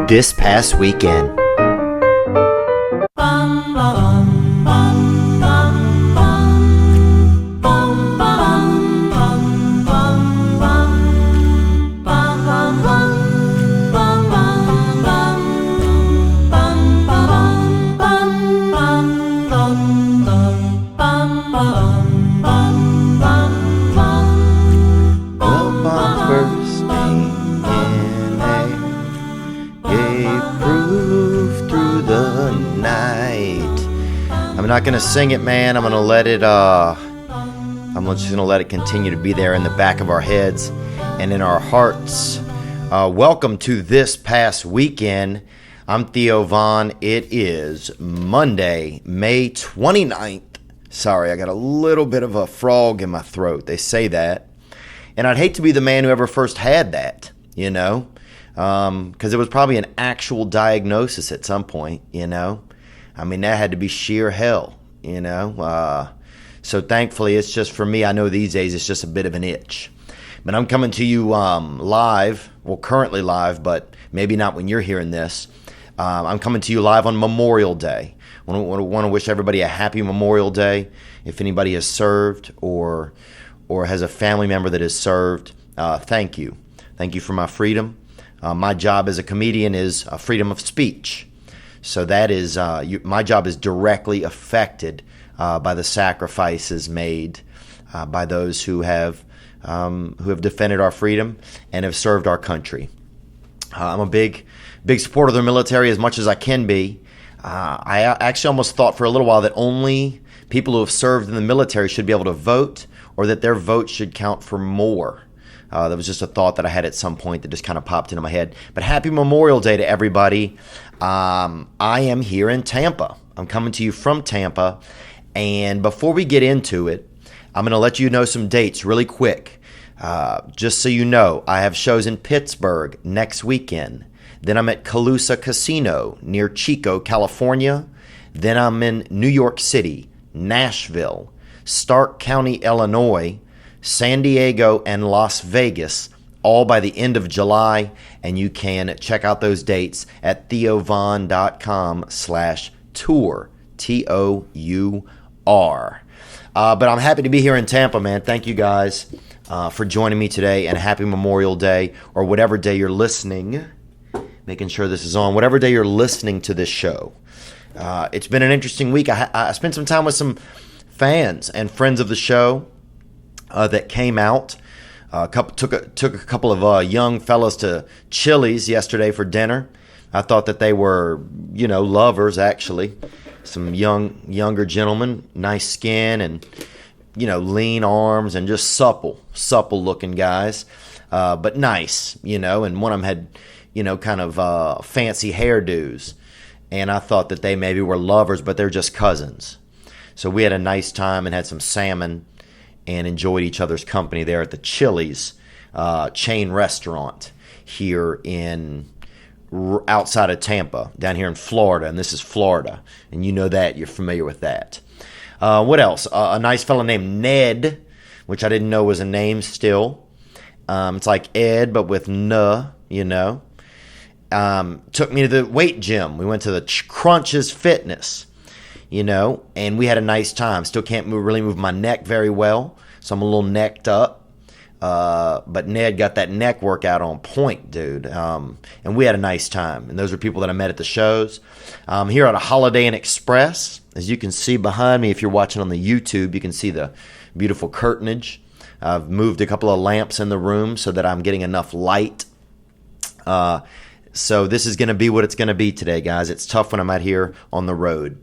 this past weekend. I'm not gonna sing it, man. I'm gonna let it I'm just gonna let it continue to be there in the back of our heads and in our hearts. Welcome to This Past Weekend. I'm Theo Vaughn. It is Monday, May 29th. Sorry, I got a little bit of a frog in my throat. They say that. And I'd hate to be the man who ever first had that, you know, because it was probably an actual diagnosis at some point, you know. I mean, that had to be sheer hell, you know. So thankfully, it's just for me, I know these days it's just a bit of an itch. But I'm coming to you live, well, currently live, but maybe not when you're hearing this. I'm coming to you live on Memorial Day. I want to wish everybody a happy Memorial Day. If anybody has served or has a family member that has served, thank you. Thank you for my freedom. My job as a comedian is freedom of speech. So that is, my job is directly affected by the sacrifices made by those who have defended our freedom and have served our country. I'm a big supporter of the military as much as I can be. I actually almost thought for a little while that only people who have served in the military should be able to vote, or that their vote should count for more. That was just a thought that I had at some point that just kind of popped into my head. But happy Memorial Day to everybody. I am here in Tampa. I'm coming to you from Tampa. And before we get into it, I'm going to let you know some dates really quick. Just so you know, I have shows in Pittsburgh next weekend. Then I'm at Calusa Casino near Chico, California. Then I'm in New York City, Nashville, Stark County, Illinois, San Diego, and Las Vegas, all by the end of July. And you can check out those dates at theovon.com/tour, TOUR. But I'm happy to be here in Tampa, man. Thank you guys for joining me today, and happy Memorial Day, or whatever day you're listening. Making sure this is on. Whatever day you're listening to this show. It's been an interesting week. I spent some time with some fans and friends of the show that came out. Took a couple of young fellas to Chili's yesterday for dinner. I thought that they were, you know, lovers, actually. Some younger gentlemen, nice skin and, you know, lean arms and just supple looking guys, but nice, you know. And one of them had, you know, kind of fancy hairdos. And I thought that they maybe were lovers, but they're just cousins. So we had a nice time and had some salmon and enjoyed each other's company there at the Chili's chain restaurant here outside of Tampa, down here in Florida. And this is Florida, and you know that. You're familiar with that. What else? A nice fellow named Ned, which I didn't know was a name still. It's like Ed, but with N, you know. Took me to the weight gym. We went to the Crunches Fitness, you know, and we had a nice time. Still can't really move my neck very well, so I'm a little necked up. But Ned got that neck workout on point, dude. And we had a nice time. And those are people that I met at the shows. Here at a Holiday Inn Express, as you can see behind me, if you're watching on the YouTube, you can see the beautiful curtainage. I've moved a couple of lamps in the room so that I'm getting enough light. So this is going to be what it's going to be today, guys. It's tough when I'm out here on the road.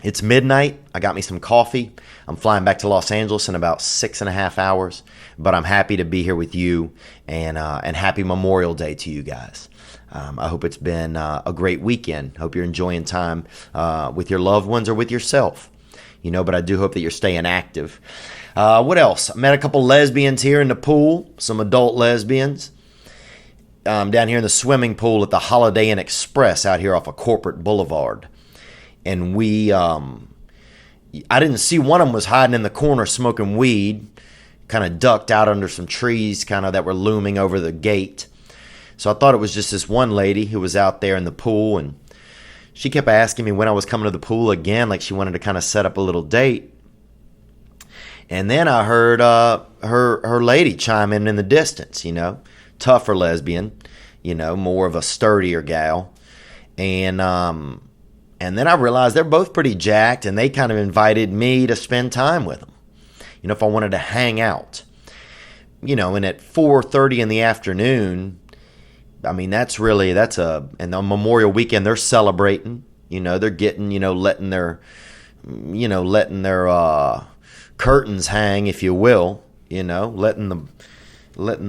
It's midnight. I got me some coffee. I'm flying back to Los Angeles in about 6.5 hours, but I'm happy to be here with you, and happy Memorial Day to you guys. I hope it's been a great weekend. Hope you're enjoying time with your loved ones or with yourself, you know, but I do hope that you're staying active. What else? I met a couple lesbians here in the pool, some adult lesbians, down here in the swimming pool at the Holiday Inn Express out here off of Corporate Boulevard. And I didn't see one of them was hiding in the corner smoking weed, kind of ducked out under some trees kind of that were looming over the gate. So I thought it was just this one lady who was out there in the pool, and she kept asking me when I was coming to the pool again, like she wanted to kind of set up a little date. And then I heard her lady chime in the distance, tougher lesbian, more of a sturdier gal. And then I realized they're both pretty jacked, and they kind of invited me to spend time with them, if I wanted to hang out. And at 4:30 in the afternoon, I mean, and on Memorial Weekend, they're celebrating, they're getting, letting their curtains hang, if you will, letting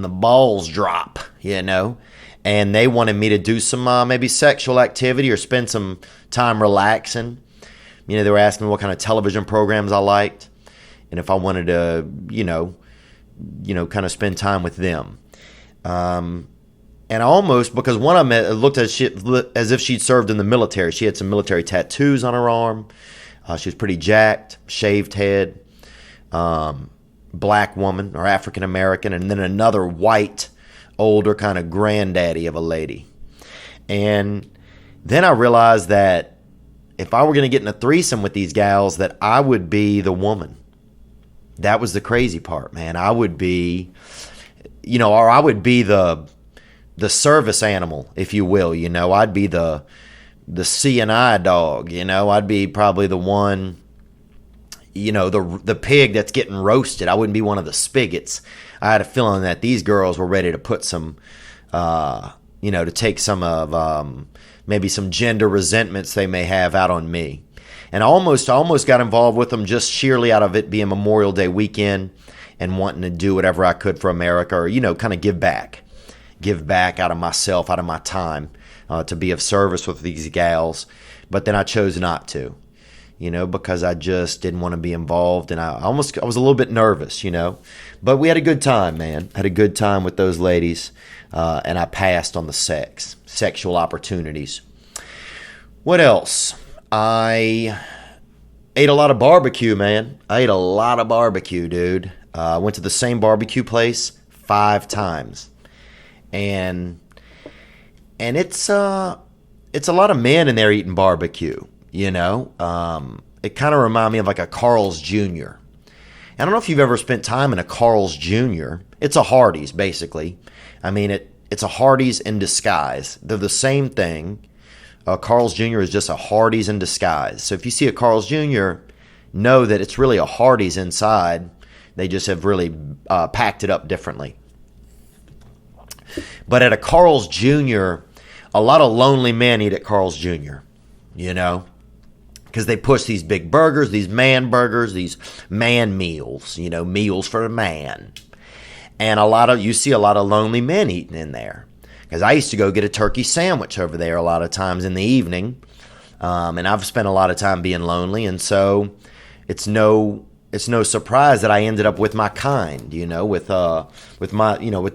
the balls drop, and they wanted me to do some maybe sexual activity or spend some time relaxing. They were asking me what kind of television programs I liked, and if I wanted to, kind of spend time with them. And I almost, because one of them looked as if she'd served in the military. She had some military tattoos on her arm. She was pretty jacked, shaved head, black woman or African American, and then another white, older kind of granddaddy of a lady. And then I realized that if I were going to get in a threesome with these gals, that I would be the woman. That was the crazy part, man. I would be, or I would be the service animal, if you will. I'd be the C&I dog. I'd be probably the one, the pig that's getting roasted. I wouldn't be one of the spigots. I had a feeling that these girls were ready to put some, to take some of maybe some gender resentments they may have out on me. And I almost got involved with them just sheerly out of it being Memorial Day weekend and wanting to do whatever I could for America, or, kind of give back out of myself, out of my time, to be of service with these gals. But then I chose not to, because I just didn't want to be involved. And I was a little bit nervous, but we had a good time, man. Had a good time with those ladies. And I passed on the sexual opportunities. What else? I ate a lot of barbecue, man. I ate a lot of barbecue, dude. I went to the same barbecue place 5 times. And it's a lot of men in there eating barbecue, It kind of reminded me of like a Carl's Jr. I don't know if you've ever spent time in a Carl's Jr. It's a Hardee's, basically. I mean, it's a Hardee's in disguise. They're the same thing. Carl's Jr. is just a Hardee's in disguise. So if you see a Carl's Jr., know that it's really a Hardee's inside. They just have really packed it up differently. But at a Carl's Jr., a lot of lonely men eat at Carl's Jr., because they push these big burgers, these man meals, meals for a man. And you see a lot of lonely men eating in there. Because I used to go get a turkey sandwich over there a lot of times in the evening. And I've spent a lot of time being lonely. And so it's no surprise that I ended up with my kind, with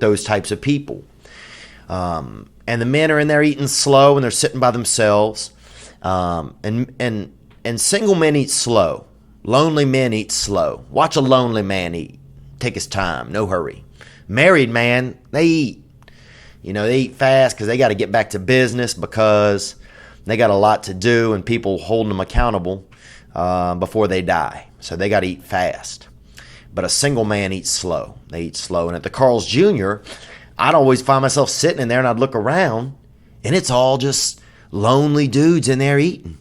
those types of people. And the men are in there eating slow, and they're sitting by themselves. And single men eat slow. Lonely men eat slow. Watch a lonely man eat. Take his time, no hurry. Married man, they eat. They eat fast because they got to get back to business, because they got a lot to do and people holding them accountable before they die. So they got to eat fast. But a single man eats slow. They eat slow. And at the Carl's Jr., I'd always find myself sitting in there, and I'd look around, and it's all just lonely dudes in there eating.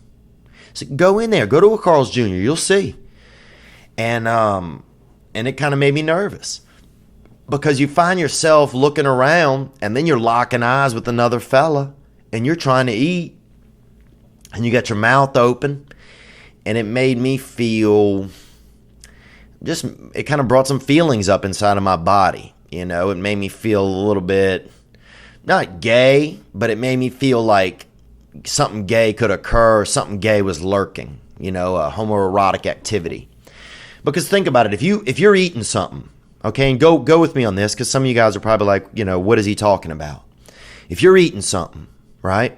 So go in there. Go to a Carl's Jr. You'll see. And it kind of made me nervous. Because you find yourself looking around, and then you're locking eyes with another fella, and you're trying to eat, and you got your mouth open, and it made me feel it kind of brought some feelings up inside of my body. It made me feel a little bit, not gay, but it made me feel like something gay could occur, something gay was lurking, a homoerotic activity. Because think about it, if you're eating something, okay, and go with me on this, because some of you guys are probably like, what is he talking about? If you're eating something, right?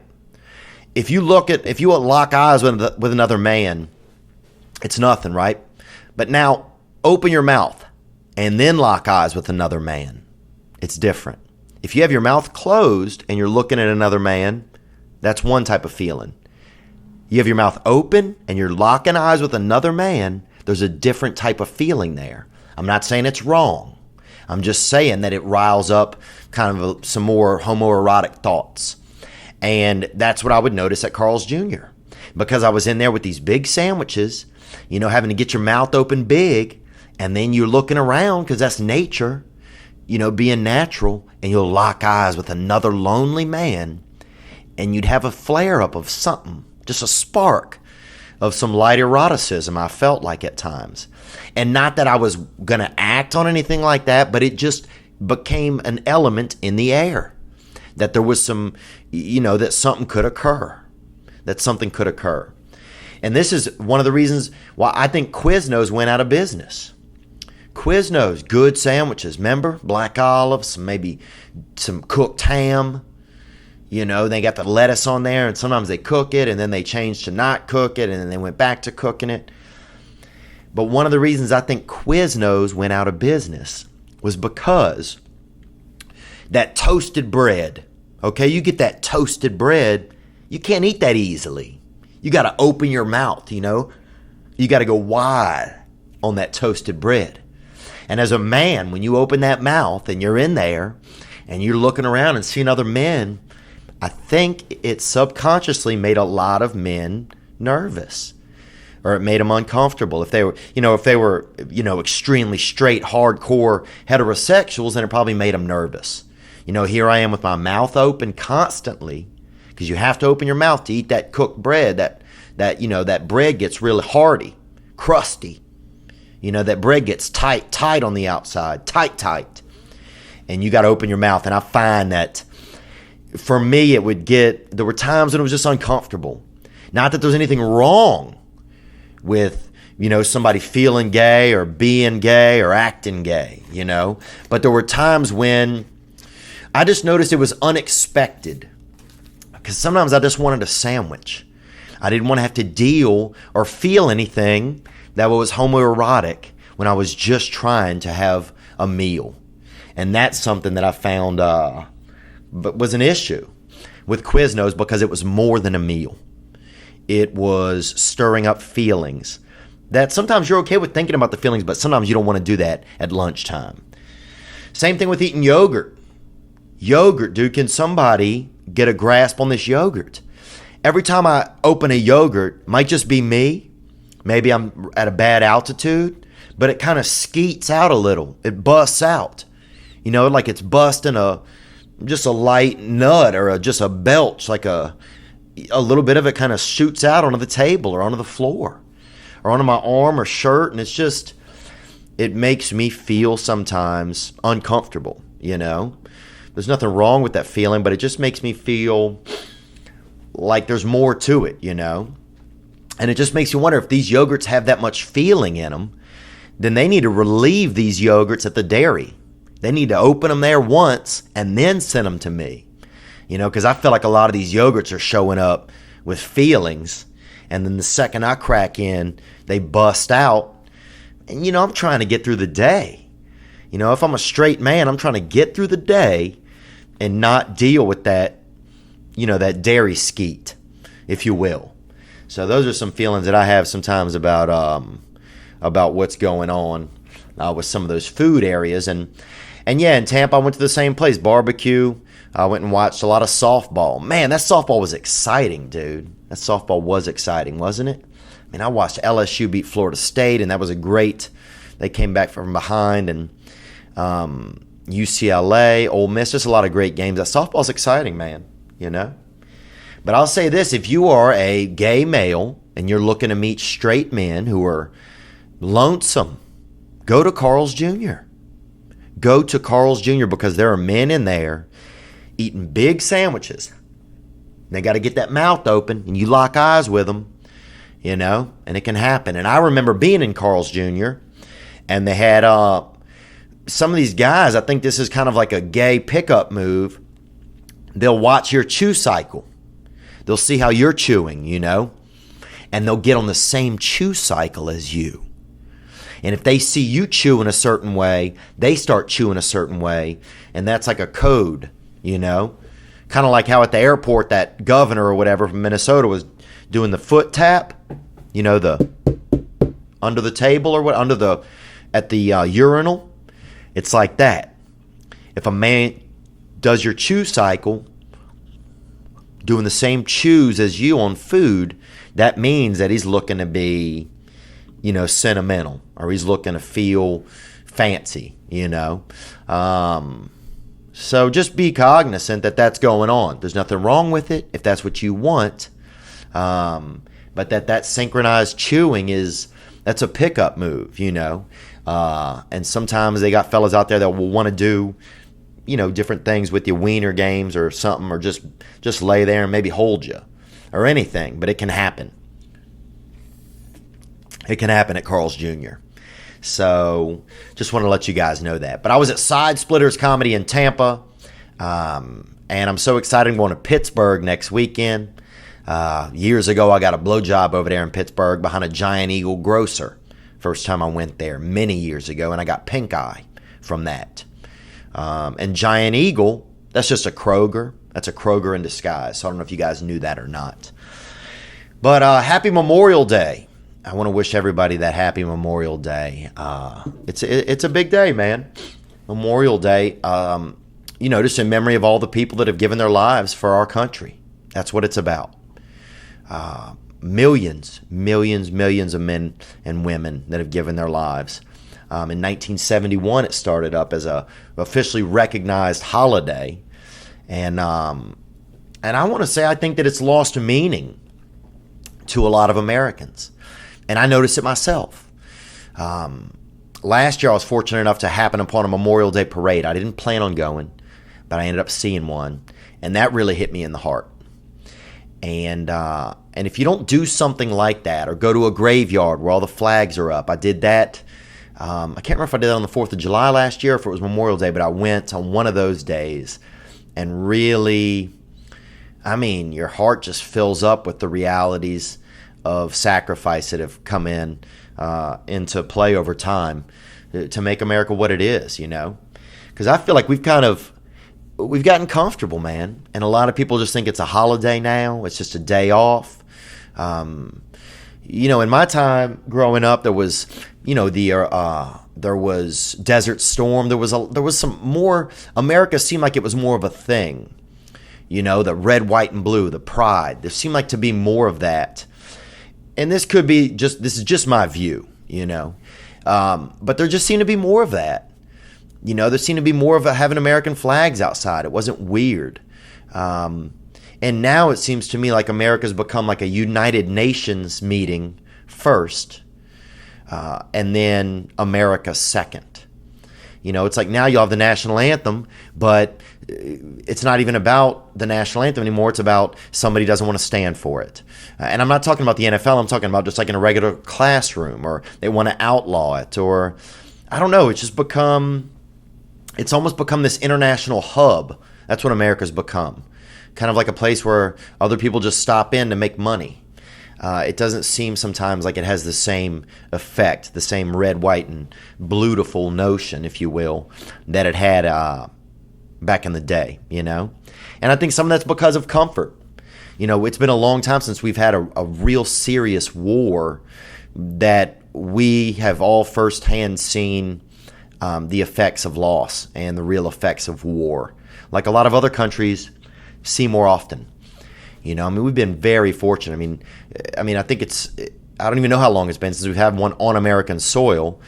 If you lock eyes with another man, it's nothing, right? But now open your mouth and then lock eyes with another man. It's different. If you have your mouth closed and you're looking at another man, that's one type of feeling. You have your mouth open and you're locking eyes with another man, there's a different type of feeling there. I'm not saying it's wrong. I'm just saying that it riles up kind of some more homoerotic thoughts. And that's what I would notice at Carl's Jr. Because I was in there with these big sandwiches, having to get your mouth open big, and then you're looking around because that's nature, being natural, and you'll lock eyes with another lonely man, and you'd have a flare-up of something, just a spark of some light eroticism, I felt like at times. And not that I was going to act on anything like that, but it just became an element in the air. That there was some, that something could occur. And this is one of the reasons why I think Quiznos went out of business. Quiznos, good sandwiches, remember? Black olives, maybe some cooked ham. They got the lettuce on there, and sometimes they cook it, and then they changed to not cook it, and then they went back to cooking it. But one of the reasons I think Quiznos went out of business was because that toasted bread, okay, you get that toasted bread, you can't eat that easily. You got to open your mouth, You got to go wide on that toasted bread. And as a man, when you open that mouth and you're in there and you're looking around and seeing other men, I think it subconsciously made a lot of men nervous, or it made them uncomfortable. If they were, extremely straight, hardcore heterosexuals, then it probably made them nervous. Here I am with my mouth open constantly, because you have to open your mouth to eat that cooked bread. That bread gets really hardy, crusty. That bread gets tight on the outside, tight. And you got to open your mouth. And I find that for me, there were times when it was just uncomfortable. Not that there's anything wrong with, somebody feeling gay or being gay or acting gay, But there were times when I just noticed it was unexpected. Because sometimes I just wanted a sandwich. I didn't want to have to deal or feel anything that was homoerotic when I was just trying to have a meal. And that's something that I found was an issue with Quiznos, because it was more than a meal. It was stirring up feelings that sometimes you're okay with thinking about the feelings, but sometimes you don't want to do that at lunchtime. Same thing with eating yogurt. Yogurt, dude, can somebody get a grasp on this yogurt? Every time I open a yogurt, might just be me. Maybe I'm at a bad altitude, but it kind of skeets out a little. It busts out. Like it's busting just a light nut or just a belch, like a little bit of it kind of shoots out onto the table or onto the floor or onto my arm or shirt. And it makes me feel sometimes uncomfortable, There's nothing wrong with that feeling, but it just makes me feel like there's more to it, And it just makes you wonder, if these yogurts have that much feeling in them, then they need to relieve these yogurts at the dairy. They need to open them there once and then send them to me. Because I feel like a lot of these yogurts are showing up with feelings, and then the second I crack in, they bust out. And, I'm trying to get through the day. If I'm a straight man, I'm trying to get through the day and not deal with that, that dairy skeet, if you will. So those are some feelings that I have sometimes about what's going on with some of those food areas. And yeah, in Tampa, I went to the same place, barbecue. I went and watched a lot of softball. Man, that softball was exciting, dude. That softball was exciting, wasn't it? I mean, I watched LSU beat Florida State, and that was they came back from behind, and UCLA, Ole Miss, just a lot of great games. That softball's exciting, man, But I'll say this, if you are a gay male and you're looking to meet straight men who are lonesome, go to Carl's Jr. Go to Carl's Jr. because there are men in there eating big sandwiches. They got to get that mouth open, and you lock eyes with them, and it can happen. And I remember being in Carl's Jr., and they had some of these guys, I think this is kind of like a gay pickup move. They'll watch your chew cycle. They'll see how you're chewing, and they'll get on the same chew cycle as you. And if they see you chewing a certain way, they start chewing a certain way. And that's like a code, you know? Kind of like how at the airport that governor or whatever from Minnesota was doing the foot tap, you know, the under the table or what, at the urinal. It's like that. If a man does your chew cycle, doing the same chews as you on food, that means that he's looking to be, you know, sentimental, or he's looking to feel fancy, you know. So just be cognizant that that's going on. There's nothing wrong with it if that's what you want. But that synchronized chewing that's a pickup move, you know. And sometimes they got fellas out there that will want to do, you know, different things with your wiener games or something, or just lay there and maybe hold you or anything. But it can happen. It can happen at Carl's Jr. So just want to let you guys know that. But I was at Side Splitters Comedy in Tampa, and I'm so excited. I'm going to Pittsburgh next weekend. Years ago, I got a blowjob over there in Pittsburgh behind a Giant Eagle grocer. First time I went there many years ago, and I got pink eye from that. And Giant Eagle, that's just a Kroger. That's a Kroger in disguise. So I don't know if you guys knew that or not. But happy Memorial Day. I want to wish everybody that happy Memorial Day. It's a big day, man. Memorial Day, you know, just in memory of all the people that have given their lives for our country. That's what it's about. Millions of men and women that have given their lives. In 1971, it started up as a officially recognized holiday. And I want to say I think that it's lost meaning to a lot of Americans. And I noticed it myself. Last year, I was fortunate enough to happen upon a Memorial Day parade. I didn't plan on going, but I ended up seeing one. And that really hit me in the heart. And if you don't do something like that, or go to a graveyard where all the flags are up, I did that. I can't remember if I did that on the 4th of July last year or if it was Memorial Day, but I went on one of those days. And really, I mean, your heart just fills up with the realities of sacrifice that have come into play over time to make America what it is, you know? Because I feel like we've gotten comfortable, man. And a lot of people just think it's a holiday now. It's just a day off. You know, in my time growing up, there was, you know, there was Desert Storm. There was some more. America seemed like it was more of a thing. You know, the red, white, and blue, the pride. There seemed like to be more of that. And this is just my view, you know. But there just seemed to be more of that. You know, there seemed to be more of having American flags outside. It wasn't weird. And now it seems to me like America's become like a United Nations meeting first, and then America second. You know, it's like now you'll have the national anthem, but it's not even about the national anthem anymore. It's about somebody doesn't want to stand for it. And I'm not talking about the NFL. I'm talking about just like in a regular classroom, or they want to outlaw it, or I don't know. It's almost become this international hub. That's what America's become. Kind of like a place where other people just stop in to make money. It doesn't seem sometimes like it has the same effect, the same red, white, and beautiful notion, if you will, that it had back in the day, you know? And I think some of that's because of comfort. You know, it's been a long time since we've had a real serious war that we have all firsthand seen the effects of loss and the real effects of war. Like a lot of other countries see more often. You know, I mean, we've been very fortunate. I mean, I think I don't even know how long it's been since we've had one on American soil.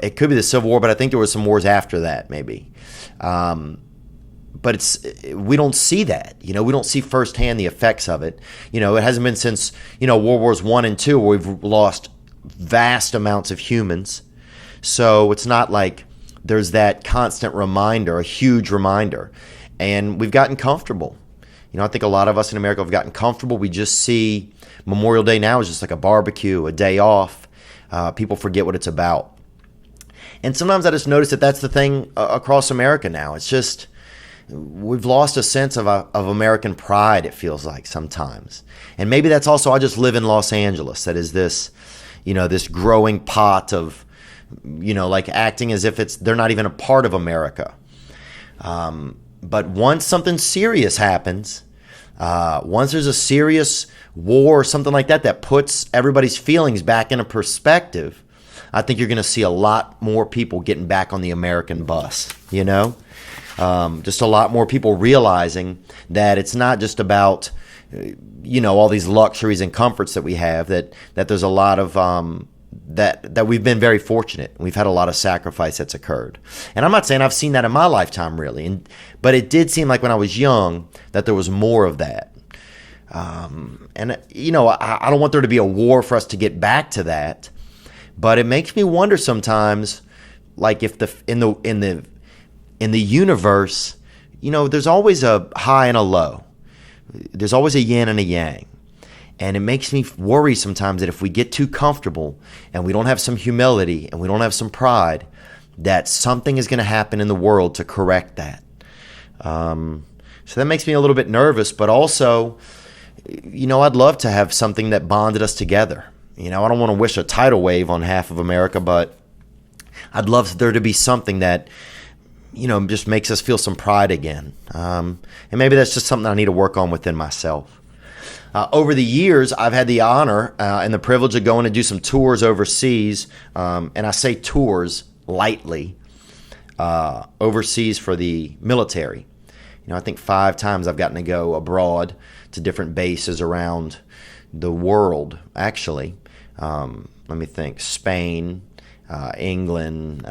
It could be the Civil War, but I think there was some wars after that, maybe. But we don't see that. You know, we don't see firsthand the effects of it. You know, it hasn't been since, you know, World Wars I and II where we've lost vast amounts of humans. So it's not like there's that constant reminder, a huge reminder. And we've gotten comfortable. You know, I think a lot of us in America have gotten comfortable. We just see Memorial Day now as just like a barbecue, a day off. People forget what it's about. And sometimes I just notice that that's the thing across America now. It's just we've lost a sense of American pride, it feels like sometimes. And maybe that's also, I just live in Los Angeles. That is this, you know, this growing pot of like acting as if they're not even a part of America. But once something serious happens, once there's a serious war or something like that puts everybody's feelings back into perspective, I think you're going to see a lot more people getting back on the American bus, just a lot more people realizing that it's not just about, all these luxuries and comforts that we have, that there's a lot of, that we've been very fortunate. We've had a lot of sacrifice that's occurred. And I'm not saying I've seen that in my lifetime, really. But it did seem like when I was young that there was more of that. I don't want there to be a war for us to get back to that. But it makes me wonder sometimes, like if in the universe, there's always a high and a low. There's always a yin and a yang. And it makes me worry sometimes that if we get too comfortable and we don't have some humility and we don't have some pride, that something is going to happen in the world to correct that. So that makes me a little bit nervous, but also, I'd love to have something that bonded us together. I don't want to wish a tidal wave on half of America, but I'd love there to be something that, just makes us feel some pride again. And maybe that's just something I need to work on within myself. Over the years, I've had the honor and the privilege of going to do some tours overseas, and I say tours lightly, overseas for the military. I think 5 times I've gotten to go abroad to different bases around the world, actually. Let me think. Spain, England,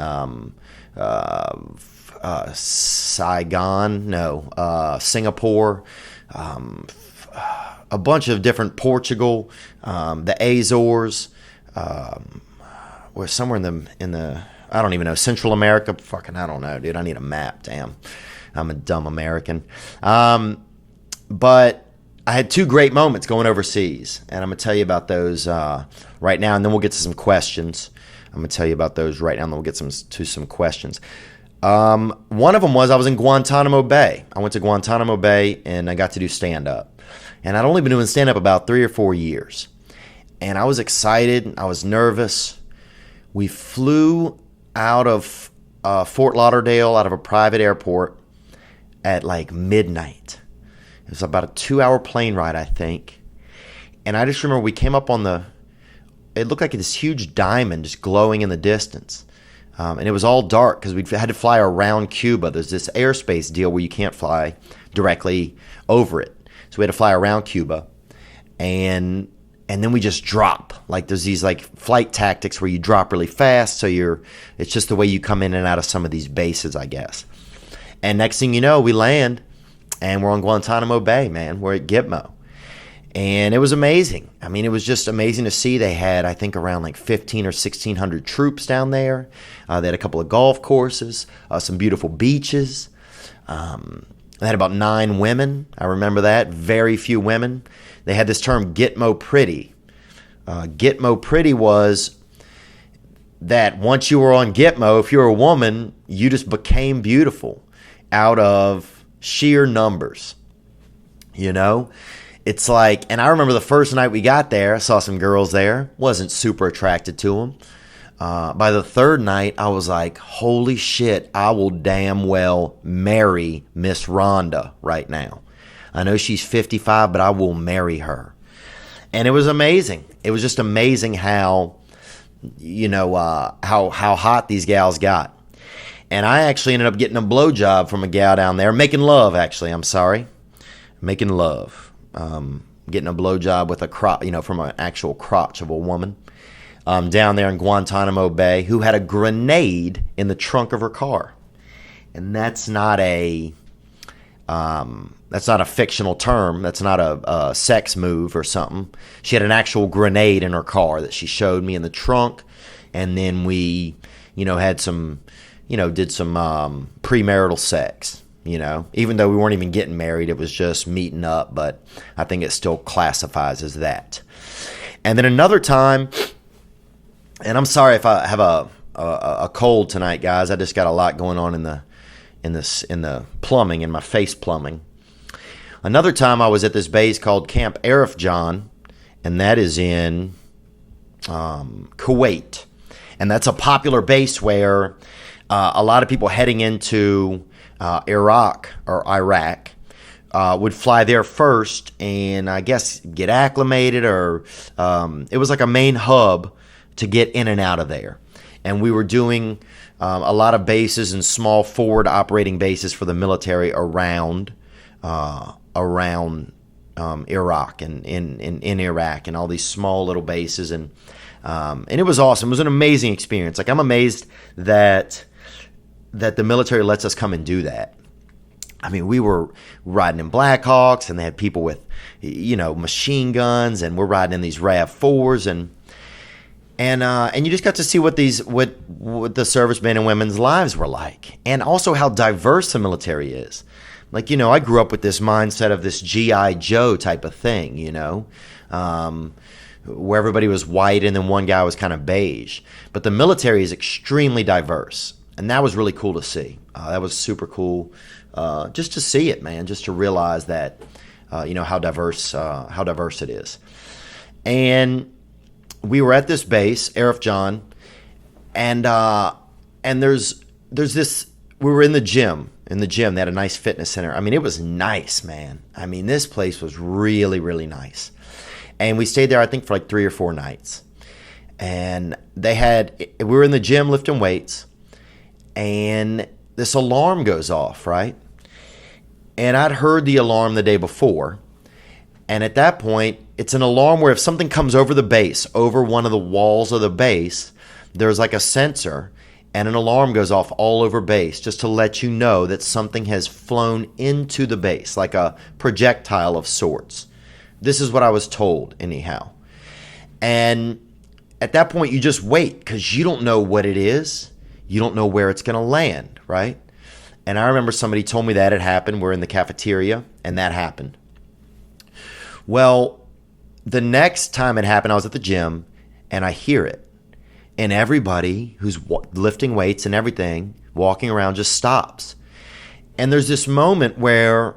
Singapore, a bunch of different, Portugal, the Azores, we're somewhere in the I don't even know, Central America. Fucking I don't know, dude. I need a map. Damn, I'm a dumb American. But I had 2 great moments going overseas, and I'm gonna tell you about those right now, and then we'll get to some questions. I'm gonna tell you about those right now, and then we'll get to some questions. One of them was I was in Guantanamo Bay. I went to Guantanamo Bay, and I got to do stand-up. And I'd only been doing stand-up about 3 or 4 years. And I was excited. I was nervous. We flew out of Fort Lauderdale, out of a private airport, at like midnight. It was about a 2-hour plane ride, I think. And I just remember we came up on it looked like this huge diamond just glowing in the distance. And it was all dark because we had to fly around Cuba. There's this airspace deal where you can't fly directly over it. So we had to fly around Cuba, and then we just drop. Like there's these like flight tactics where you drop really fast. So it's just the way you come in and out of some of these bases, I guess. And next thing you know, we land, and we're on Guantanamo Bay, man. We're at Gitmo, and it was amazing. I mean, it was just amazing to see. They had, I think, around like 1,500 or 1,600 troops down there. They had a couple of golf courses, some beautiful beaches. They had about 9 women. I remember that. Very few women. They had this term, Gitmo Pretty. Gitmo Pretty was that once you were on Gitmo, if you were a woman, you just became beautiful out of sheer numbers. It's like, and I remember the first night we got there, I saw some girls there. Wasn't super attracted to them. By the 3rd night, I was like, holy shit, I will damn well marry Miss Rhonda right now. I know she's 55, but I will marry her. And it was amazing. It was just amazing how hot these gals got. And I actually ended up getting a blowjob from a gal down there. Making love, actually. I'm sorry. Making love. Getting a blowjob with a crotch, from an actual crotch of a woman. Down there in Guantanamo Bay, who had a grenade in the trunk of her car. And that's not a fictional term. That's not a sex move or something. She had an actual grenade in her car that she showed me in the trunk. And then we, had some, did some premarital sex, Even though we weren't even getting married, it was just meeting up. But I think it still classifies as that. And then another time... And I'm sorry if I have a cold tonight, guys. I just got a lot going on in the plumbing, in my face plumbing. Another time I was at this base called Camp Arif John, and that is in Kuwait. And that's a popular base where a lot of people heading into Iraq or Iraq would fly there first and I guess get acclimated, or it was like a main hub to get in and out of there. And we were doing a lot of bases and small forward operating bases for the military around Iraq and in Iraq, and all these small little bases, and it was awesome. It was an amazing experience. Like, I'm amazed that the military lets us come and do that. I mean, we were riding in Blackhawks, and they had people with, machine guns, and we're riding in these RAV4s, and you just got to see what the servicemen and women's lives were like, and also how diverse the military is. Like, I grew up with this mindset of this G.I. Joe type of thing, where everybody was white and then one guy was kind of beige. But the military is extremely diverse, and that was really cool to see. That was super cool, just to see it, man, just to realize that, how diverse it is. And we were at this base, Arif John, and there's this. We were in the gym. They had a nice fitness center. I mean, it was nice, man. I mean, this place was really, really nice. And we stayed there, I think, for like 3 or 4 nights. And we were in the gym lifting weights, and this alarm goes off, right? And I'd heard the alarm the day before. And at that point, it's an alarm where if something comes over the base, over one of the walls of the base, there's like a sensor, and an alarm goes off all over base just to let you know that something has flown into the base, like a projectile of sorts. This is what I was told, anyhow. And at that point, you just wait, because you don't know what it is. You don't know where it's going to land, right? And I remember somebody told me that it happened. We're in the cafeteria, and that happened. Well, the next time it happened, I was at the gym, and I hear it. And everybody who's lifting weights and everything, walking around, just stops. And there's this moment where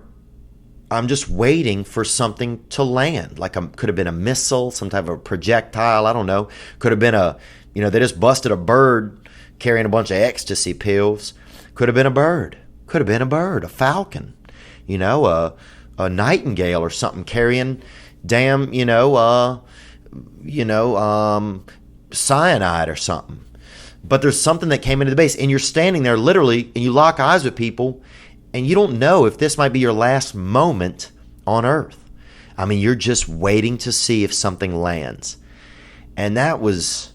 I'm just waiting for something to land. Like, could have been a missile, some type of projectile, I don't know. Could have been they just busted a bird carrying a bunch of ecstasy pills. Could have been a bird. Could have been a bird, a falcon, a nightingale or something carrying damn, cyanide or something. But there's something that came into the base, and you're standing there literally, and you lock eyes with people, and you don't know if this might be your last moment on Earth. I mean, you're just waiting to see if something lands. And that was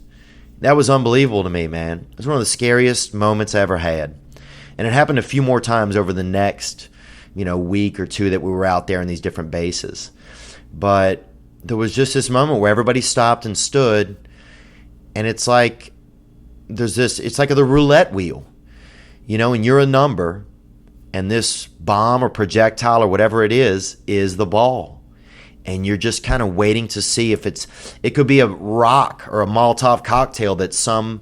unbelievable to me, man. It was one of the scariest moments I ever had. And it happened a few more times over the next, week or two that we were out there in these different bases. But there was just this moment where everybody stopped and stood. And it's like it's like the roulette wheel, and you're a number, and this bomb or projectile or whatever it is the ball. And you're just kind of waiting to see if it could be a rock or a Molotov cocktail that some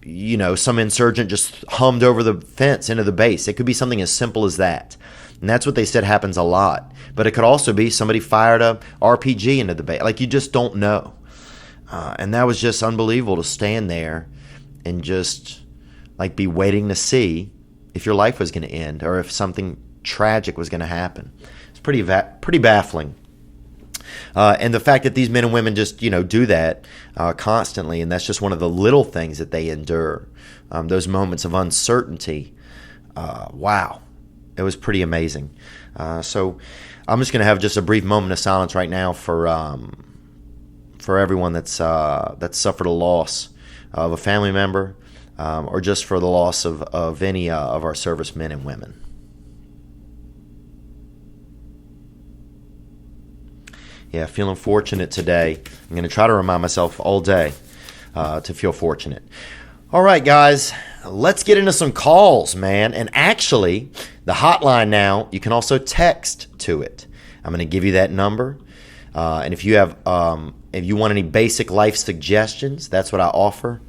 insurgent just hummed over the fence into the base. It could be something as simple as that. And that's what they said happens a lot. But it could also be somebody fired a RPG into the base. Like, you just don't know. And that was just unbelievable to stand there and just like be waiting to see if your life was going to end or if something tragic was going to happen. It's pretty baffling. And the fact that these men and women just, do that constantly, and that's just one of the little things that they endure, those moments of uncertainty. Wow. It was pretty amazing. So I'm just going to have just a brief moment of silence right now for everyone that's suffered a loss of a family member, or just for the loss of any of our servicemen and women. Yeah, feeling fortunate today. I'm going to try to remind myself all day to feel fortunate. All right, guys, let's get into some calls, man. And actually, the hotline now, you can also text to it. I'm going to give you that number. And if you want any basic life suggestions, that's what I offer.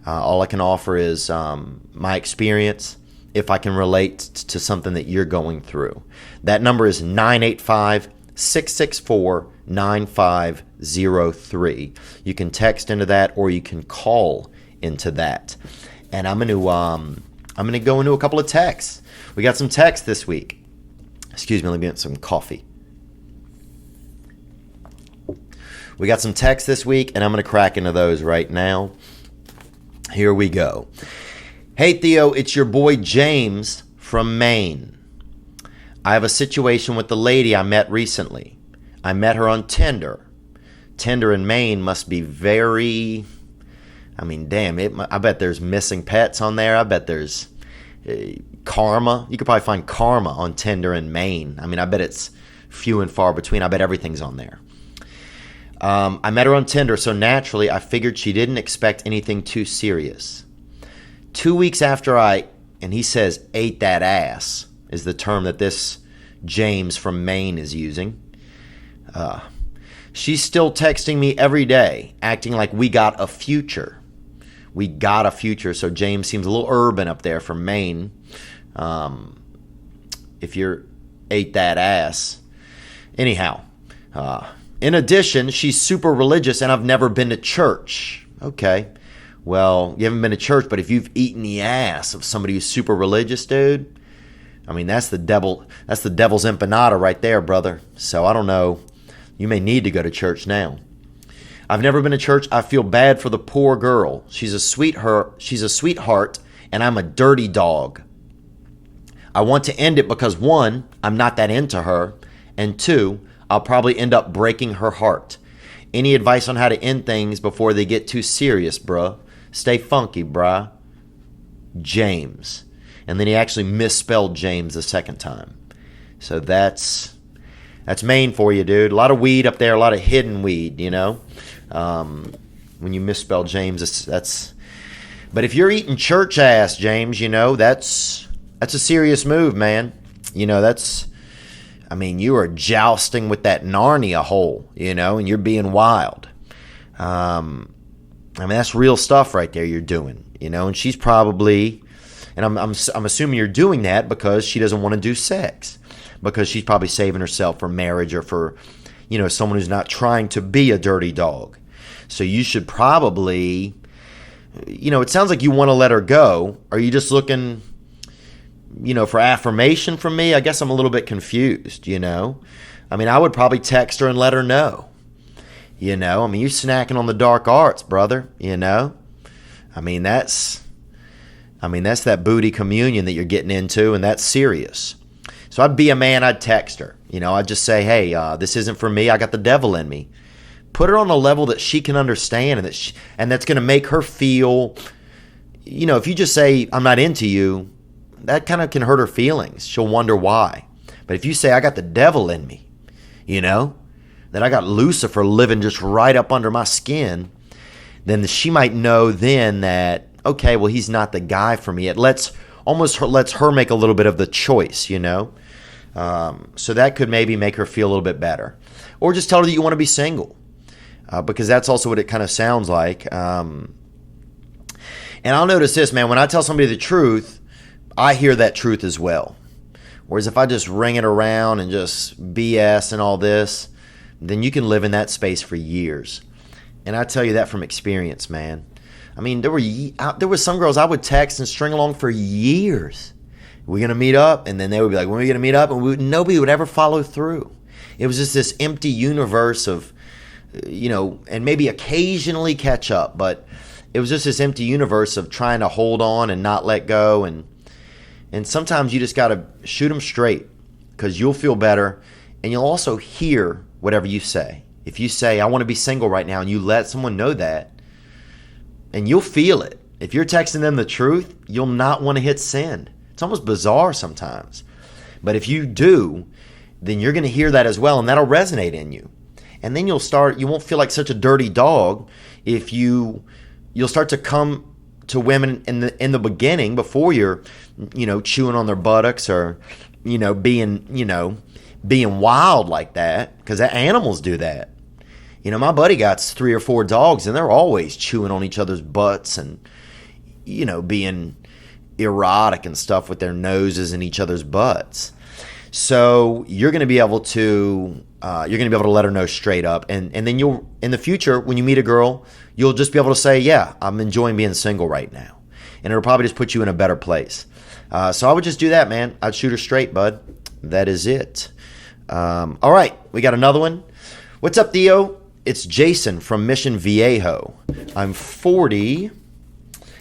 All I can offer is my experience, if I can relate to something that you're going through. That number is 985-664-9503. You can text into that, or you can call into that. And I'm gonna go into a couple of texts. We got some texts this week. Excuse me, let me get some coffee. We got some texts this week, and I'm gonna crack into those right now. Here we go. Hey Theo, it's your boy James from Maine. I have a situation with the lady I met recently. I met her on Tinder. Tinder in Maine must be very, I bet there's missing pets on there. I bet there's karma. You could probably find karma on Tinder in Maine. I bet it's few and far between. I bet everything's on there. I met her on Tinder, so naturally I figured she didn't expect anything too serious. 2 weeks after and he says, ate that ass, is the term that this James from Maine is using. She's still texting me every day, acting like we got a future. We got a future. So James seems a little urban up there from Maine. If you're ate that ass. Anyhow, in addition, she's super religious and I've never been to church. Okay. Well, you haven't been to church, but if you've eaten the ass of somebody who's super religious, dude, that's the devil. That's the devil's empanada right there, brother. So I don't know. You may need to go to church now. I've never been to church. I feel bad for the poor girl. She's a sweetheart, and I'm a dirty dog. I want to end it because 1, I'm not that into her, and 2, I'll probably end up breaking her heart. Any advice on how to end things before they get too serious, bruh? Stay funky, bruh. James. And then he actually misspelled James the second time. So that's Maine for you, dude. A lot of weed up there, a lot of hidden weed, when you misspell James, that's. But if you're eating church ass, James, that's a serious move, man. You are jousting with that Narnia hole, and you're being wild. That's real stuff right there you're doing, and she's probably, and I'm assuming you're doing that because she doesn't want to do sex. Because she's probably saving herself for marriage or for, someone who's not trying to be a dirty dog. So you should probably, it sounds like you want to let her go. Are you just looking, for affirmation from me? I guess I'm a little bit confused, I would probably text her and let her know. You're snacking on the dark arts, brother, That's that booty communion that you're getting into, and that's serious. So I'd be a man, I'd text her. I'd just say, hey, this isn't for me. I got the devil in me. Put her on a level that she can understand and that's going to make her feel, if you just say, I'm not into you, that kind of can hurt her feelings. She'll wonder why. But if you say, I got the devil in me, that I got Lucifer living just right up under my skin, then she might know then that, okay, well, he's not the guy for me. It lets her make a little bit of the choice, So that could maybe make her feel a little bit better. Or just tell her that you want to be single, because that's also what it kind of sounds like. And I'll notice this, man, when I tell somebody the truth, I hear that truth as well. Whereas if I just ring it around and just BS and all this, then you can live in that space for years. And I tell you that from experience, man. There were some girls I would text and string along for years. We're going to meet up? And then they would be like, when are we going to meet up? And nobody would ever follow through. It was just this empty universe of, and maybe occasionally catch up. But it was just this empty universe of trying to hold on and not let go. And sometimes you just got to shoot them straight because you'll feel better. And you'll also hear whatever you say. If you say, I want to be single right now, and you let someone know that, and you'll feel it. If you're texting them the truth, you'll not want to hit send. It's almost bizarre sometimes. But if you do, then you're going to hear that as well, and that'll resonate in you. And then you won't feel like such a dirty dog if you'll start to come to women in the beginning before you're, chewing on their buttocks or, being wild like that, because animals do that. My buddy got 3 or 4 dogs, and they're always chewing on each other's butts and, being erotic and stuff with their noses in each other's butts. So you're going to be able to, You're going to be able to let her know straight up. And then you'll, in the future, when you meet a girl, you'll just be able to say, yeah, I'm enjoying being single right now. And it'll probably just put you in a better place. So I would just do that, man. I'd shoot her straight, bud. That is it. All right, we got another one. What's up, Theo? It's Jason from Mission Viejo. I'm 40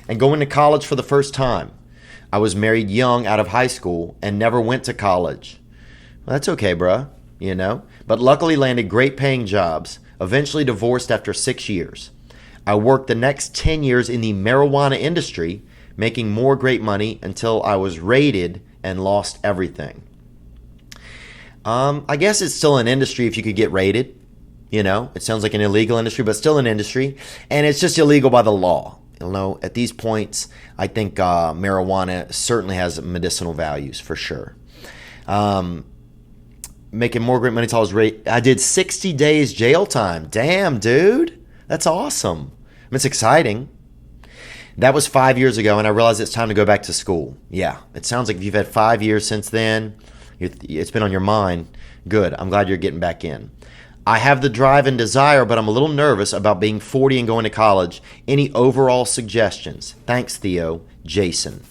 and going to college for the first time. I was married young out of high school and never went to college. Well, that's okay, bruh, you know. But luckily landed great paying jobs. Eventually divorced after 6 years. I worked the next 10 years in the marijuana industry, making more great money until I was raided and lost everything. I guess it's still an industry if you could get raided. You know, it sounds like an illegal industry, but still an industry. And it's just illegal by the law. You know, at these points, I think marijuana certainly has medicinal values for sure. Making more great money until I was raided. I did 60 days jail time. Damn, dude. That's awesome. I mean, it's exciting. That was 5 years ago, and I realized it's time to go back to school. Yeah, it sounds like if you've had 5 years since then, it's been on your mind. Good. I'm glad you're getting back in. I have the drive and desire, but I'm a little nervous about being 40 and going to college. Any overall suggestions? Thanks, Theo. Jason.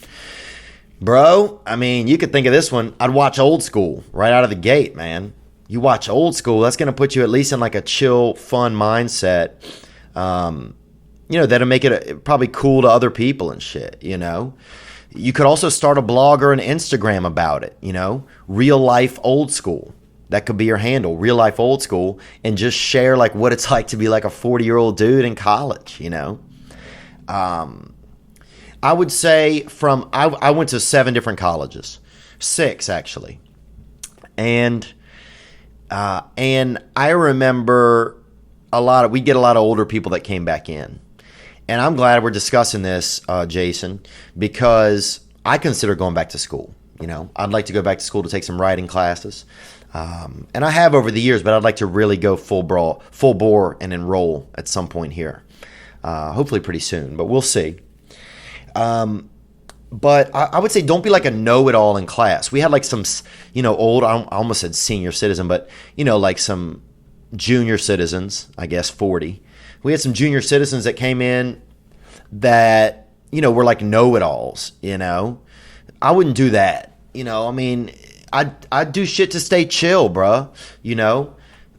Bro, I mean, you could think of this one. I'd watch Old School right out of the gate, man. You watch Old School, that's going to put you at least in like a chill, fun mindset. You know, that'll make it probably cool to other people and shit, you know. You could also start a blog or an Instagram about it, you know. Real Life Old School. That could be your handle, Real Life Old School, and just share like what it's like to be like a 40-year-old dude in college, you know. I would say I went to 7 different colleges, 6 actually, and I remember we get a lot of older people that came back in, and I'm glad we're discussing this, Jason, because I consider going back to school. You know, I'd like to go back to school to take some writing classes. And I have over the years, but I'd like to really go full bore and enroll at some point here. Hopefully pretty soon, but we'll see. But I would say don't be like a know-it-all in class. We had like some, you know, I almost said senior citizen, but, you know, like some junior citizens, I guess 40. We had some junior citizens that came in that, you know, were like know-it-alls, you know. I wouldn't do that. You know, I mean, I'd do shit to stay chill, bruh. You know,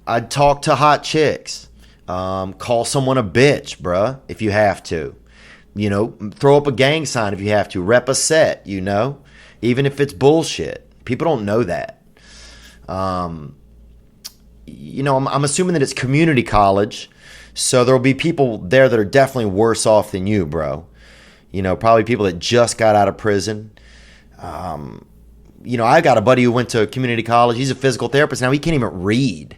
I'd talk to hot chicks. Call someone a bitch, bruh, if you have to. You know, throw up a gang sign if you have to. Rep a set, you know, even if it's bullshit. People don't know that. You know, I'm assuming that it's community college, so there'll be people there that are definitely worse off than you, bro. You know, probably people that just got out of prison. You know, I got a buddy who went to community college. He's a physical therapist now. He can't even read.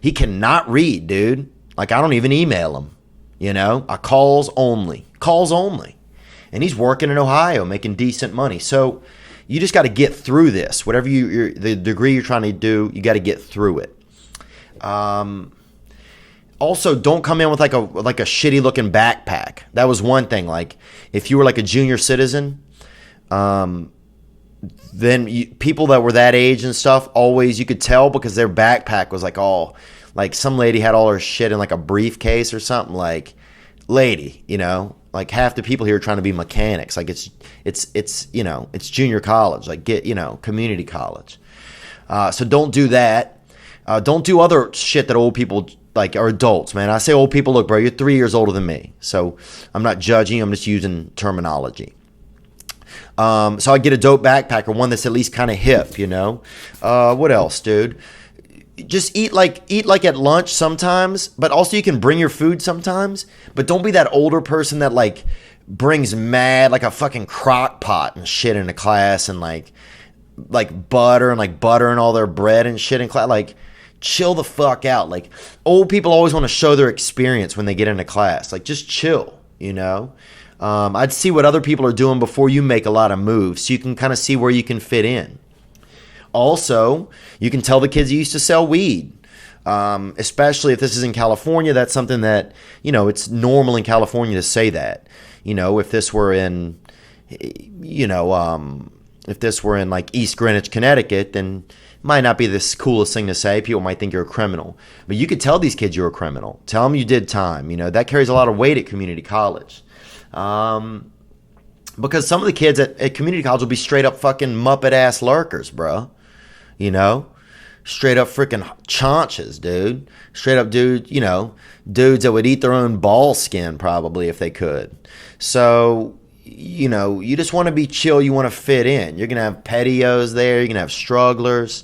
He cannot read, dude. Like, I don't even email him. You know, calls only. And he's working in Ohio, making decent money. So you just got to get through this. Whatever the degree you're trying to do, you got to get through it. Also, don't come in with like a shitty looking backpack. That was one thing. Like, if you were like a junior citizen, then people that were that age and stuff, always you could tell because their backpack was like all, like some lady had all her shit in like a briefcase or something. Like, lady, you know, like half the people here are trying to be mechanics. Like it's you know, it's junior college, like community college. So don't do that. Don't do other shit that old people like are adults, man. I say old people, look, bro, you're 3 years older than me. So I'm not judging, I'm just using terminology. So I get a dope backpack or one that's at least kind of hip, you know. What else, dude? Just eat like at lunch sometimes, but also you can bring your food sometimes. But don't be that older person that like brings mad like a fucking crock pot and shit into class and like butter and all their bread and shit in class. Like, chill the fuck out. Like, old people always want to show their experience when they get into class. Like, just chill, you know. I'd see what other people are doing before you make a lot of moves so you can kind of see where you can fit in. Also, you can tell the kids you used to sell weed, especially if this is in California. That's something that, you know, it's normal in California to say that. You know, if this were in, you know, if this were in like East Greenwich, Connecticut, then Might not be the coolest thing to say. People might think you're a criminal. But you could tell these kids you're a criminal. Tell them you did time. You know, that carries a lot of weight at community college. Because some of the kids at community college will be straight up fucking Muppet-ass lurkers, bro. You know? Straight up freaking chaunches, dude. Straight up dudes that would eat their own ball skin probably if they could. So, you know, you just want to be chill. You want to fit in. You're going to have pettios there. You're going to have strugglers.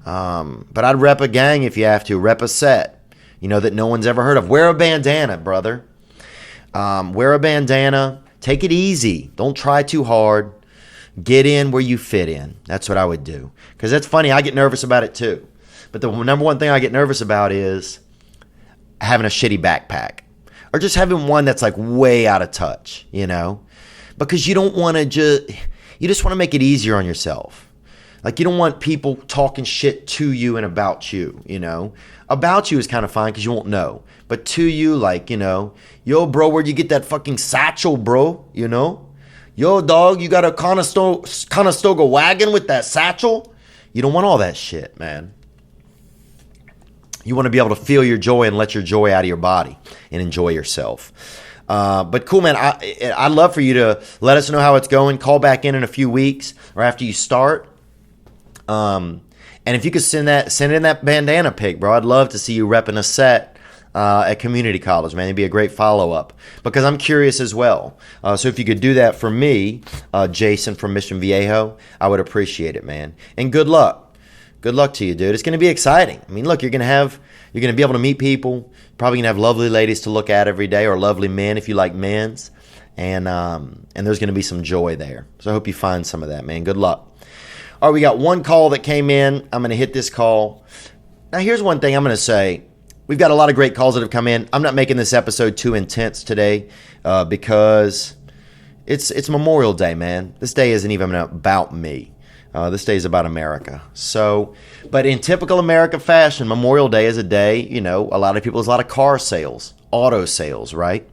But I'd rep a gang if you have to. Rep a set, you know, that no one's ever heard of. Wear a bandana, brother. Wear a bandana. Take it easy. Don't try too hard. Get in where you fit in. That's what I would do. Because that's funny. I get nervous about it too. But the number one thing I get nervous about is having a shitty backpack. Or just having one that's like way out of touch, you know? Because you don't want to you just want to make it easier on yourself. Like you don't want people talking shit to you and about you, you know? About you is kind of fine because you won't know. But to you, like, you know, yo, bro, where'd you get that fucking satchel, bro? You know? Yo, dog, you got a Conestoga wagon with that satchel? You don't want all that shit, man. You want to be able to feel your joy and let your joy out of your body and enjoy yourself. But cool, man. I'd love for you to let us know how it's going. Call back in a few weeks or after you start. And if you could send in that bandana pic, bro, I'd love to see you repping a set at community college, man. It'd be a great follow-up because I'm curious as well. So if you could do that for me, Jason from Mission Viejo, I would appreciate it, man. And good luck. Good luck to you, dude. It's going to be exciting. I mean, look, you're going to be able to meet people. Probably going to have lovely ladies to look at every day or lovely men if you like men's. And there's going to be some joy there. So I hope you find some of that, man. Good luck. All right, we got one call that came in. I'm going to hit this call. Now, here's one thing I'm going to say. We've got a lot of great calls that have come in. I'm not making this episode too intense today because it's Memorial Day, man. This day isn't even about me. This day is about America. So, but in typical America fashion, Memorial Day is a day, you know, a lot of car sales, auto sales, right?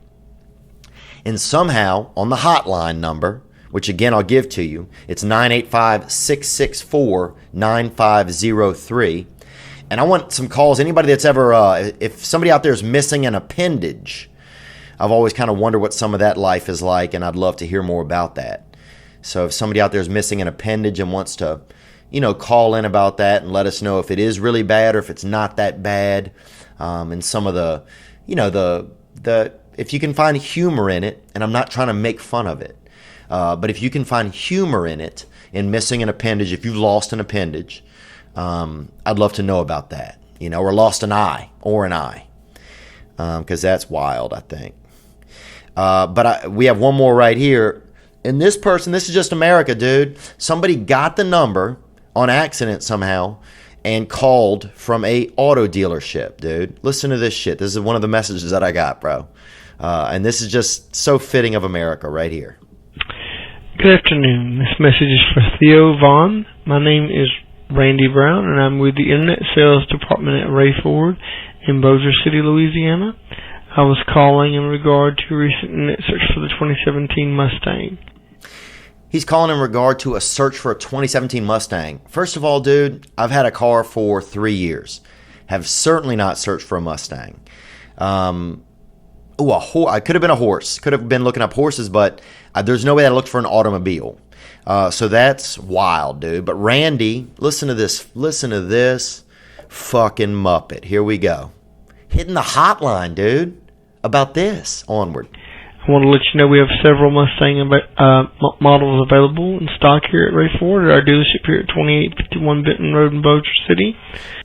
And somehow on the hotline number, which again I'll give to you, it's 985-664-9503. And I want some calls. Anybody that's ever, if somebody out there is missing an appendage, I've always kind of wondered what some of that life is like, and I'd love to hear more about that. So if somebody out there is missing an appendage and wants to, you know, call in about that and let us know if it is really bad or if it's not that bad, and some of the, you know, the if you can find humor in it, and I'm not trying to make fun of it, but if you can find humor in it, in missing an appendage, if you've lost an appendage, I'd love to know about that, you know, or lost an eye or an eye, because that's wild, I think. But we have one more right here. And this person, this is just America, dude. Somebody got the number on accident somehow and called from a auto dealership, dude. Listen to this shit. This is one of the messages that I got, bro. And this is just so fitting of America right here. Good afternoon. This message is for Theo Vaughn. My name is Randy Brown, and I'm with the Internet Sales Department at Ray Ford in Bossier City, Louisiana. I was calling in regard to a recent internet search for the 2017 Mustang. He's calling in regard to a search for a 2017 Mustang. First of all, dude, I've had a car for 3 years. Have certainly not searched for a Mustang. I could have been a horse. Could have been looking up horses, but there's no way that I looked for an automobile. So that's wild, dude. But Randy, listen to this. Listen to this fucking Muppet. Here we go. Hitting the hotline, dude, about this. Onward. I want to let you know we have several Mustang models available in stock here at Ray Ford at our dealership here at 2851 Benton Road in Bossier City.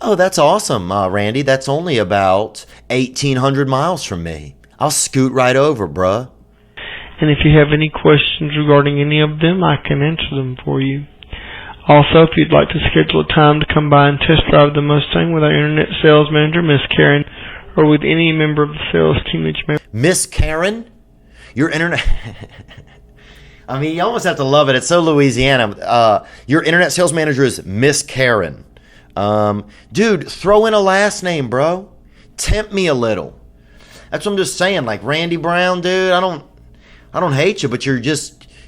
Oh, that's awesome, Randy. That's only about 1,800 miles from me. I'll scoot right over, bruh. And if you have any questions regarding any of them, I can answer them for you. Also, if you'd like to schedule a time to come by and test drive the Mustang with our Internet Sales Manager, Miss Karen, or with any member of the sales team that you may... Miss Karen? Your internet... I mean, you almost have to love it. It's so Louisiana. Your Internet Sales Manager is Miss Karen. Dude, throw in a last name, bro. Tempt me a little. That's what I'm just saying. Like, Randy Brown, dude, I don't hate you, but you're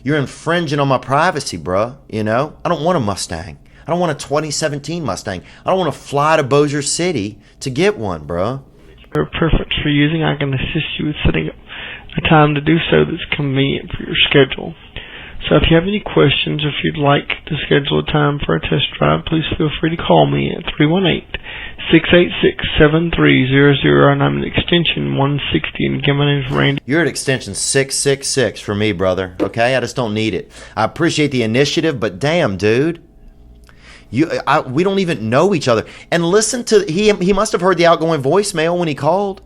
infringing on my privacy, bro. You know? I don't want a Mustang. I don't want a 2017 Mustang. I don't want to fly to Bossier City to get one, bro. Your preference for using, I can assist you with setting up a time to do so that's convenient for your schedule. So if you have any questions or if you'd like to schedule a time for a test drive, please feel free to call me at 318-686-7300, and I'm at extension 160, and again, my name is Randy. You're at extension 666 for me, brother, okay? I just don't need it. I appreciate the initiative, but damn, dude. We don't even know each other. And listen to, he must have heard the outgoing voicemail when he called,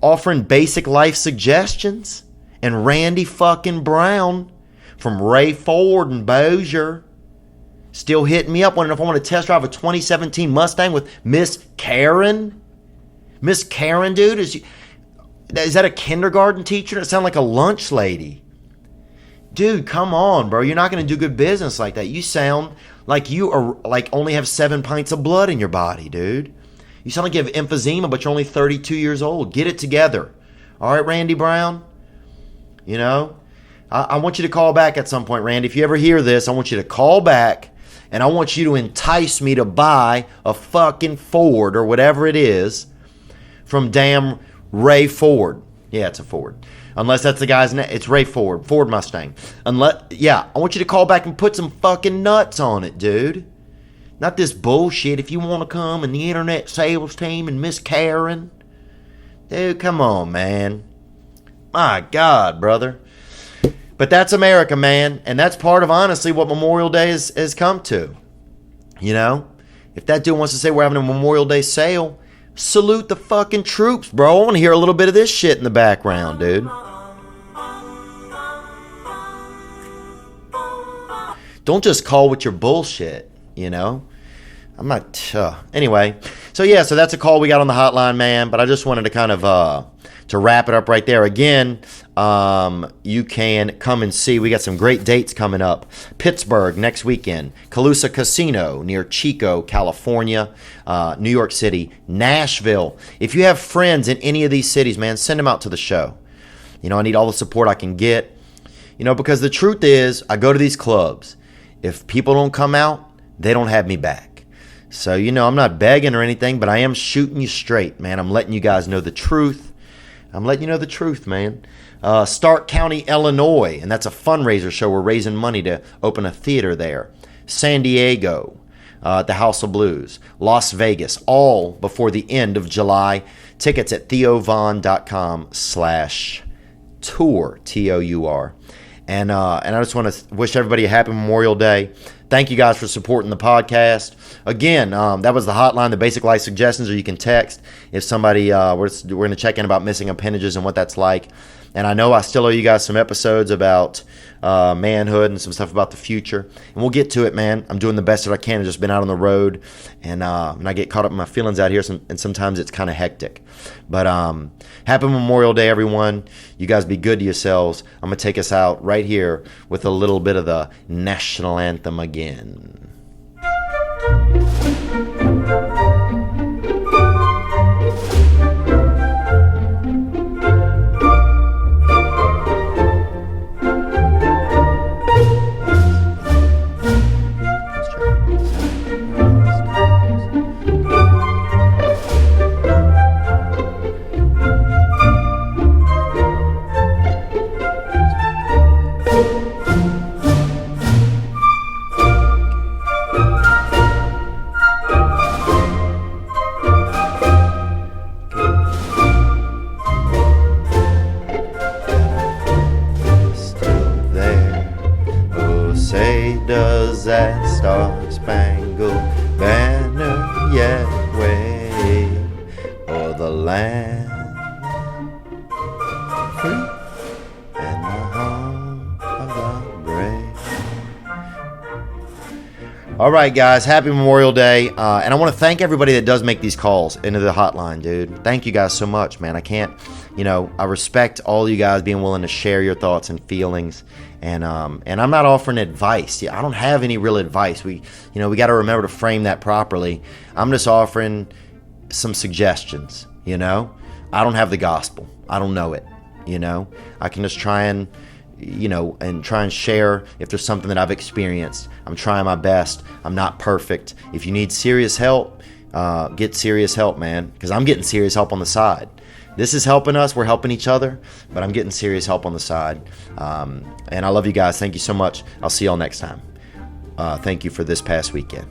offering basic life suggestions. And Randy fucking Brown from Ray Ford and Bossier still hitting me up, wondering if I want to test drive a 2017 Mustang with Miss Karen. Miss Karen, dude, is that a kindergarten teacher? That sound like a lunch lady. Dude, come on, bro. You're not going to do good business like that. You sound like you are only have 7 pints of blood in your body, dude. You sound like you have emphysema, but you're only 32 years old. Get it together. All right, Randy Brown? You know? I want you to call back at some point, Randy. If you ever hear this, I want you to call back, and I want you to entice me to buy a fucking Ford or whatever it is from damn Ray Ford. Yeah, it's a Ford. Unless that's the guy's name. It's Ray Ford. Ford Mustang. I want you to call back and put some fucking nuts on it, dude. Not this bullshit. If you want to come and the internet sales team and Miss Karen. Dude, come on, man. My God, brother. But that's America, man. And that's part of, honestly, what Memorial Day has come to. You know? If that dude wants to say we're having a Memorial Day sale, salute the fucking troops, bro. I want to hear a little bit of this shit in the background, dude. Don't just call with your bullshit, you know? I'm not... Anyway. So that's a call we got on the hotline, man. But I just wanted to kind of... to wrap it up right there. Again, you can come and see. We got some great dates coming up. Pittsburgh next weekend. Calusa Casino near Chico, California. New York City. Nashville. If you have friends in any of these cities, man, send them out to the show. You know, I need all the support I can get. You know, because the truth is, I go to these clubs. If people don't come out, they don't have me back. So, you know, I'm not begging or anything, but I am shooting you straight, man. I'm letting you guys know the truth. I'm letting you know the truth, man. Stark County, Illinois, and that's a fundraiser show. We're raising money to open a theater there. San Diego, the House of Blues. Las Vegas, all before the end of July. Tickets at theovon.com/tour, T-O-U-R. And I just want to wish everybody a happy Memorial Day. Thank you guys for supporting the podcast. Again, that was the hotline, the basic life suggestions, or you can text if somebody, we're going to check in about missing appendages and what that's like. And I know I still owe you guys some episodes about manhood and some stuff about the future. And we'll get to it, man. I'm doing the best that I can. I've just been out on the road, and I get caught up in my feelings out here, and sometimes it's kind of hectic. But happy Memorial Day, everyone. You guys be good to yourselves. I'm going to take us out right here with a little bit of the national anthem again. Does that star-spangled banner yet wave o'er the land free and the home of the brave? All right, guys, happy Memorial Day, and I want to thank everybody that does make these calls into the hotline, dude. Thank you guys so much, man. I can't, I respect all you guys being willing to share your thoughts and feelings. And I'm not offering advice. I don't have any real advice. We got to remember to frame that properly. I'm just offering some suggestions. I don't have the gospel. I don't know it. I can just try and and try and share if there's something that I've experienced. I'm trying my best. I'm not perfect. If you need serious help, get serious help, man, because I'm getting serious help on the side. This is helping us. We're helping each other, but I'm getting serious help on the side. And I love you guys. Thank you so much. I'll see y'all next time. Thank you for this past weekend.